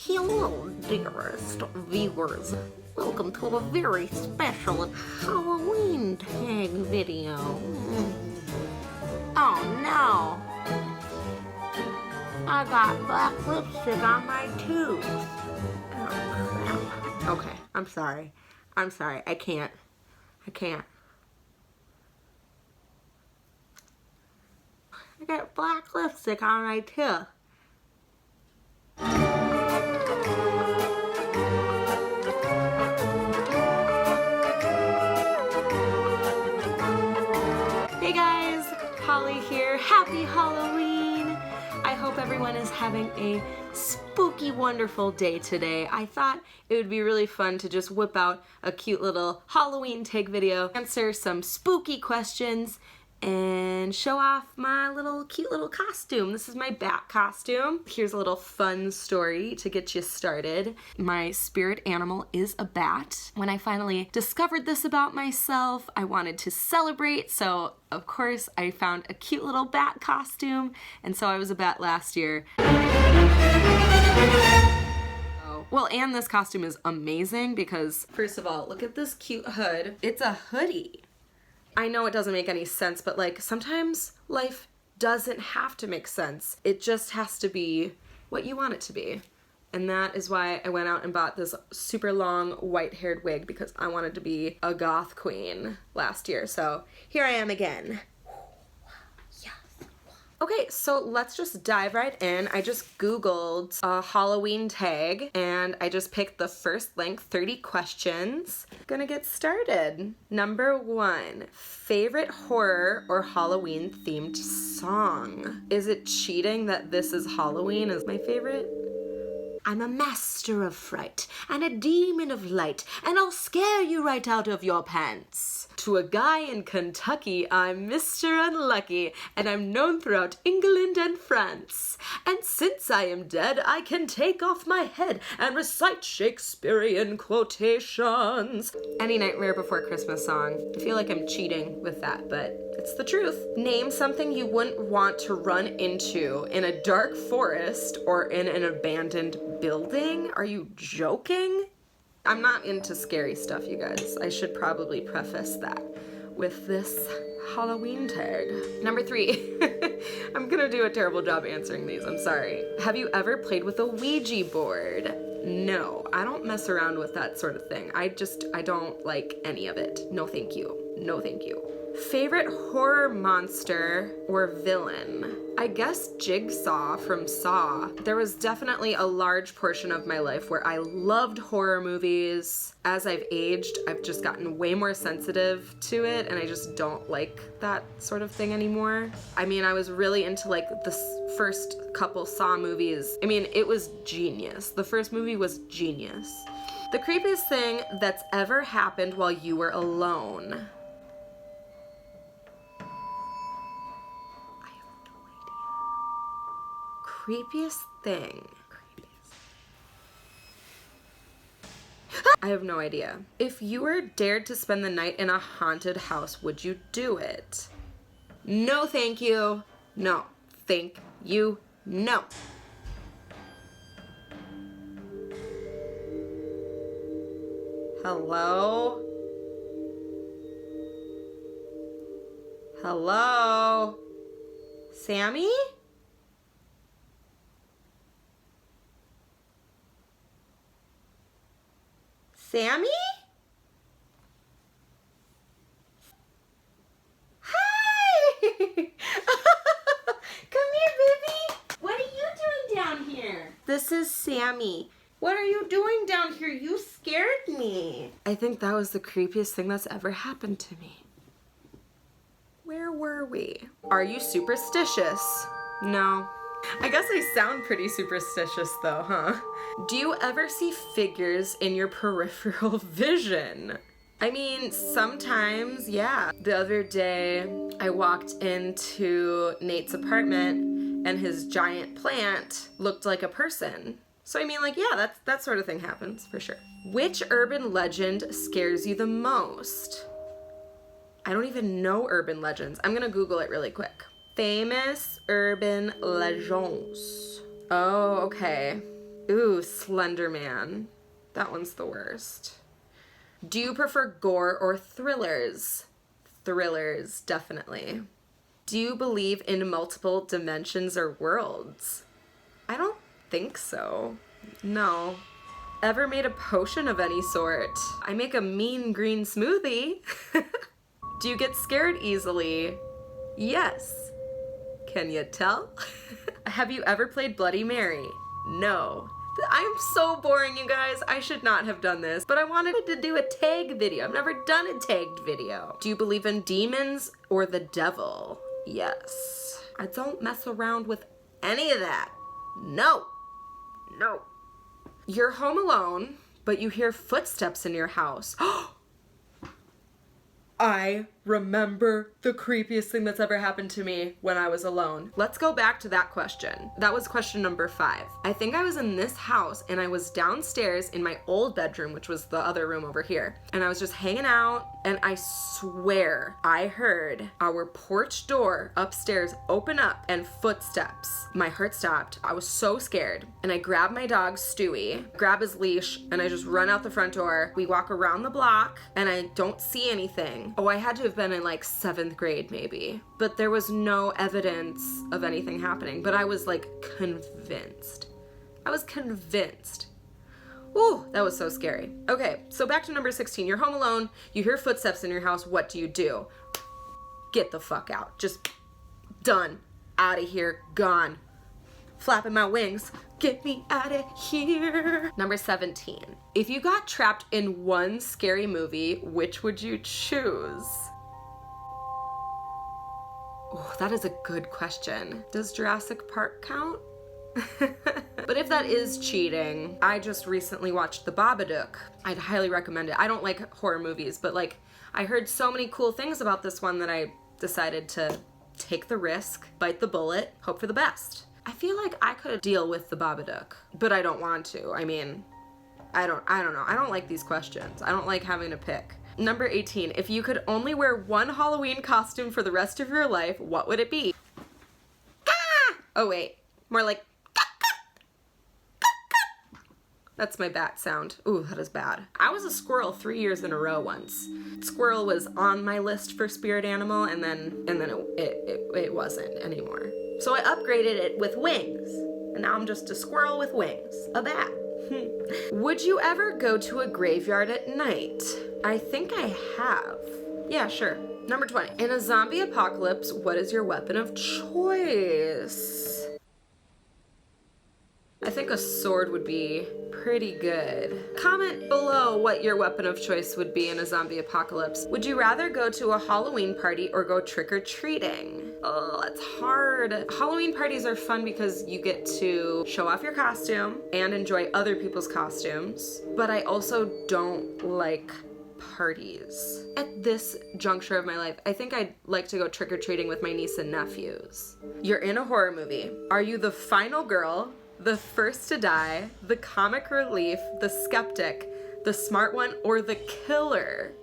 Hello, dearest viewers. Welcome to a very special Halloween tag video. Oh no! I got black lipstick on my tooth. Oh crap. Okay, I'm sorry. I can't. I got black lipstick on my tooth. Hey guys, Holly here. Happy Halloween! I hope everyone is having a spooky, wonderful day today. I thought it would be really fun to just whip out a cute little Halloween tag video, answer some spooky questions, and show off my cute little costume. This is my bat costume. Here's a little fun story to get you started. My spirit animal is a bat. When I finally discovered this about myself, I wanted to celebrate, so of course I found a cute little bat costume, and so I was a bat last year. Well, and this costume is amazing because, first of all, look at this cute hood. It's a hoodie. I know it doesn't make any sense, but like sometimes life doesn't have to make sense. It just has to be what you want it to be. And that is why I went out and bought this super long white-haired wig because I wanted to be a goth queen last year. So here I am again. Okay, so let's just dive right in. I just Googled a Halloween tag and I just picked the first link, 30 questions. Gonna get started. Number 1, favorite horror or Halloween themed song? Is it cheating that This Is Halloween is my favorite? I'm a master of fright and a demon of light, and I'll scare you right out of your pants. To a guy in Kentucky, I'm Mr. Unlucky, and I'm known throughout England and France. And since I am dead, I can take off my head and recite Shakespearean quotations. Any Nightmare Before Christmas song. I feel like I'm cheating with that, but it's the truth. Name something you wouldn't want to run into in a dark forest or in an abandoned building? Are you joking? I'm not into scary stuff, you guys. I should probably preface that with this Halloween tag. Number 3. I'm gonna do a terrible job answering these, I'm sorry. Have you ever played with a Ouija board? No, I don't mess around with that sort of thing. I don't like any of it. No thank you. No thank you. Favorite horror monster or villain? I guess Jigsaw from Saw. There was definitely a large portion of my life where I loved horror movies. As I've aged, I've just gotten way more sensitive to it, and I just don't like that sort of thing anymore. I mean, I was really into like the first couple Saw movies. I mean, it was genius. The first movie was genius. The creepiest thing that's ever happened while you were alone. Creepiest thing. I have no idea. If you were dared to spend the night in a haunted house, would you do it? No, thank you. No, thank you. No. Hello? Hello? Sammy? Sammy? Hi! Come here, baby. What are you doing down here? This is Sammy. What are you doing down here? You scared me. I think that was the creepiest thing that's ever happened to me. Where were we? Are you superstitious? No. I guess I sound pretty superstitious though, huh? Do you ever see figures in your peripheral vision? I mean, sometimes, yeah. The other day, I walked into Nate's apartment and his giant plant looked like a person. So I mean, like, yeah, that sort of thing happens, for sure. Which urban legend scares you the most? I don't even know urban legends. I'm gonna Google it really quick. Famous urban legends. Oh, okay. Ooh, Slender Man. That one's the worst. Do you prefer gore or thrillers? Thrillers, definitely. Do you believe in multiple dimensions or worlds? I don't think so. No. Ever made a potion of any sort? I make a mean green smoothie. Do you get scared easily? Yes. Can you tell? Have you ever played Bloody Mary? No. I'm so boring, you guys. I should not have done this, but I wanted to do a tag video. I've never done a tagged video. Do you believe in demons or the devil? Yes. I don't mess around with any of that. No. No. You're home alone, but you hear footsteps in your house. I remember the creepiest thing that's ever happened to me when I was alone. Let's go back to that question. That was question number 5. I think I was in this house and I was downstairs in my old bedroom, which was the other room over here. And I was just hanging out and I swear I heard our porch door upstairs open up and footsteps. My heart stopped. I was so scared. And I grabbed my dog, Stewie, grab his leash, and I just run out the front door. We walk around the block and I don't see anything. Oh, I had to have been in like 7th grade maybe, but there was no evidence of anything happening, but I was like convinced. I was convinced. Ooh, that was so scary. Okay, so back to number 16. You're home alone, you hear footsteps in your house, what do? Get the fuck out. Just done. Out of here, gone. Flapping my wings. Get me out of here. Number 17. If you got trapped in one scary movie, which would you choose? Oh, that is a good question. Does Jurassic Park count? But if that is cheating, I just recently watched The Babadook. I'd highly recommend it. I don't like horror movies, but like I heard so many cool things about this one that I decided to take the risk, bite the bullet, hope for the best. I feel like I could deal with The Babadook, but I don't want to. I mean, I don't know. I don't like these questions. I don't like having to pick. Number 18, if you could only wear one Halloween costume for the rest of your life, what would it be? Ah! Oh wait, more like that's my bat sound. Ooh, that is bad. I was a squirrel 3 years in a row once. Squirrel was on my list for spirit animal, and then it wasn't anymore. So I upgraded it with wings, and now I'm just a squirrel with wings, a bat. Would you ever go to a graveyard at night? I think I have. Yeah, sure. Number 20. In a zombie apocalypse, what is your weapon of choice? I think a sword would be pretty good. Comment below what your weapon of choice would be in a zombie apocalypse. Would you rather go to a Halloween party or go trick-or-treating? Oh, that's hard. Halloween parties are fun because you get to show off your costume and enjoy other people's costumes, but I also don't like parties. At this juncture of my life, I think I'd like to go trick-or-treating with my niece and nephews. You're in a horror movie. Are you the final girl, the first to die, the comic relief, the skeptic, the smart one, or the killer?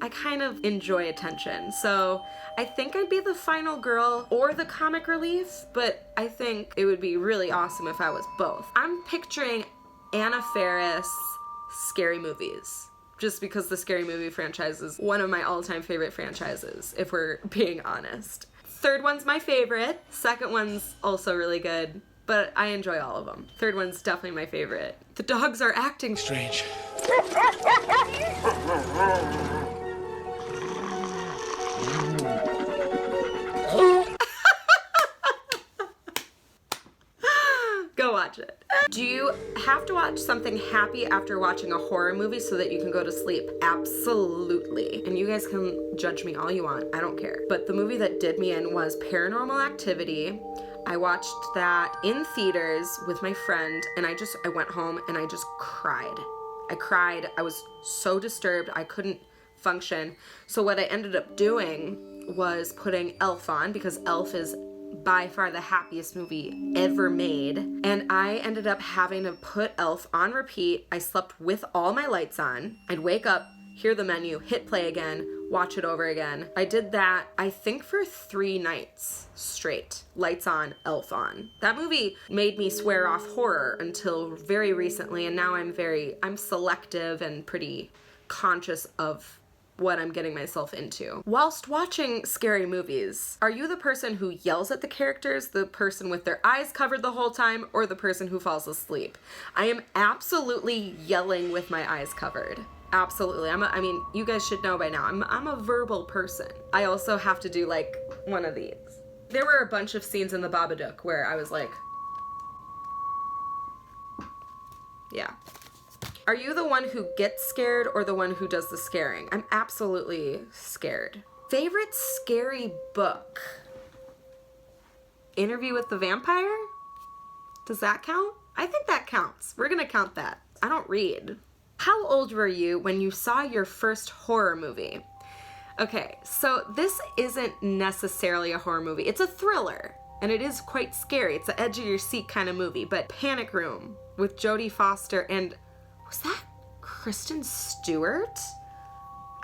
I kind of enjoy attention, so I think I'd be the final girl or the comic relief, but I think it would be really awesome if I was both. I'm picturing Anna Faris scary movies, just because the Scary Movie franchise is one of my all-time favorite franchises, if we're being honest. Third one's my favorite, second one's also really good, but I enjoy all of them. Third one's definitely my favorite. The dogs are acting strange. Go watch it. Do you have to watch something happy after watching a horror movie so that you can go to sleep? Absolutely. And you guys can judge me all you want. I don't care. But the movie that did me in was Paranormal Activity. I watched that in theaters with my friend, and I went home and I just cried. I cried. I was so disturbed. I couldn't function. So what I ended up doing was putting Elf on, because Elf is by far the happiest movie ever made. And I ended up having to put Elf on repeat. I slept with all my lights on. I'd wake up, hear the menu, hit play again, watch it over again. I did that, I think, for 3 nights straight. Lights on, elf on. That movie made me swear off horror until very recently, and now I'm selective and pretty conscious of what I'm getting myself into. Whilst watching scary movies, are you the person who yells at the characters, the person with their eyes covered the whole time, or the person who falls asleep? I am absolutely yelling with my eyes covered. Absolutely. I mean, you guys should know by now, I'm a verbal person. I also have to do like one of these. There were a bunch of scenes in the Babadook where I was like, yeah. Are you the one who gets scared or the one who does the scaring? I'm absolutely scared. Favorite scary book? Interview with the Vampire? Does that count? I think that counts. We're gonna count that. I don't read. How old were you when you saw your first horror movie? Okay, so this isn't necessarily a horror movie. It's a thriller, and it is quite scary. It's an edge of your seat kind of movie, but Panic Room with Jodie Foster and was that Kristen Stewart?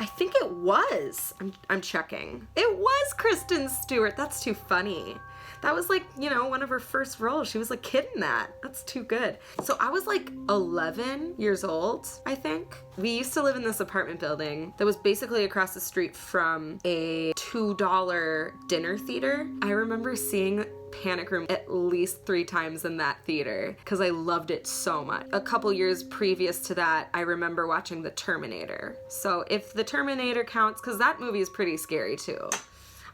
I think it was. I'm checking. It was Kristen Stewart. That's too funny. That was like, you know, one of her first roles. She was a kid in that. That's too good. So I was like 11 years old, I think. We used to live in this apartment building that was basically across the street from a $2 dinner theater. I remember seeing Panic Room at least 3 times in that theater because I loved it so much. A couple years previous to that, I remember watching The Terminator. So if The Terminator counts, because that movie is pretty scary too.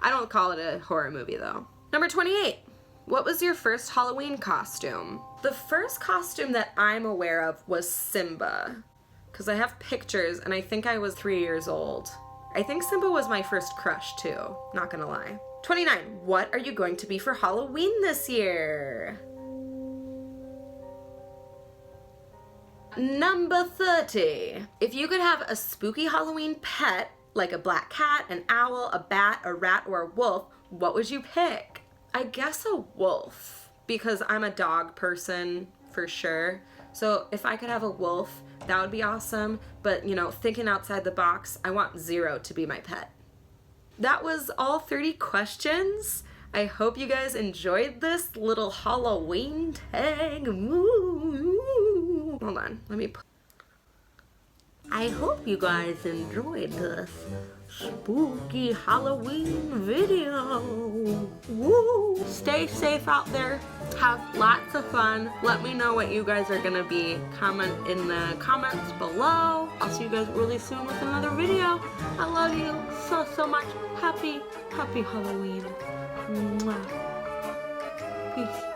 I don't call it a horror movie though. Number 28. What was your first Halloween costume? The first costume that I'm aware of was Simba, because I have pictures and I think I was 3 years old. I think Simba was my first crush too, not gonna lie. 29. What are you going to be for Halloween this year? Number 30. If you could have a spooky Halloween pet, like a black cat, an owl, a bat, a rat, or a wolf, what would you pick? I guess a wolf, because I'm a dog person for sure. So if I could have a wolf, that would be awesome. But, you know, thinking outside the box, I want Zero to be my pet. That was all 30 questions. I hope you guys enjoyed this little Halloween tag. Ooh. Hold on, let me put. I hope you guys enjoyed this spooky Halloween video. Woo! Stay safe out there. Have lots of fun. Let me know what you guys are gonna be. Comment in the comments below. I'll see you guys really soon with another video. I love you so much. Happy Halloween. Mwah. Peace.